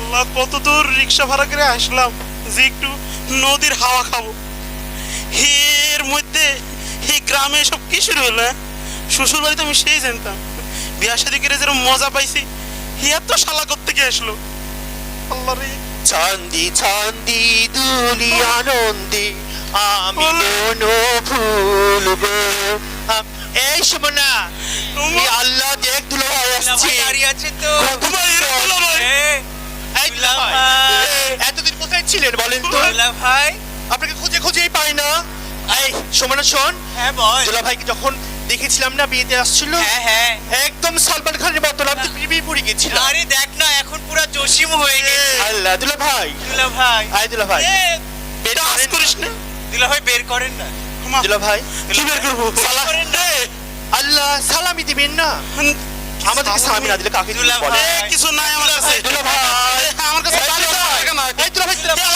আল্লাহ, কত দূর রিক্সা ভাড়া করে আসলাম যে একটু নদীর হাওয়া খাবো। এর মধ্যে এই গ্রামে সব কি শুরু হলো? শ্বশুর বাড়িতে আমি সেই জানতাম, বিয়া শাদী করে যেরকম মজা পাইছি, এত শালা করতে গিয়ে আসলো। আল্লাহ রে, চান্দি চান্দি দুলি আনন্দে আমি মন ভুলবো। এই সুমনা, এই আল্লাহ দেখ দুলা ভাই আসছে। দাঁড়িয়ে আছে তো। ভাই, এ দুলা ভাই। এই দুলা ভাই, এতদিন কোথায় ছিলেন বলেন তো? দুলা ভাই। আপনাকে খুঁজে খুঁজেই পাই না। এই সুমনা শোন, হ্যাঁ বল। দুলা ভাইকে যখন দেখেছিলাম না বিয়েতে আসছিল, হ্যাঁ হ্যাঁ। একদম সালমান খানের মতো আমি প্রেমে পড়ে গেছিলাম। আরে দেখ না, এখন পুরো জসিম হয়ে গেছে। আল্লাহ, দুলা ভাই, দুলা ভাই। আয় দুলা ভাই, এ, বের কাজ করেন করিস না। না। দুলা ভাই বের করেন না। ক্ষমা। দুলা ভাই, কি বের করবো? সালাম করেন না। আল্লাহ, সালামি দিবেন না। আমাদেরকে সালামি না দিলে কাকে দুলা বলে? ভাই। কিছু নাই আমার কাছে। দুলা ভাই, আমার কাছে এই টাকা দুলা ভাই, নাই। এই দুলা ভাই, দুলা ভাই,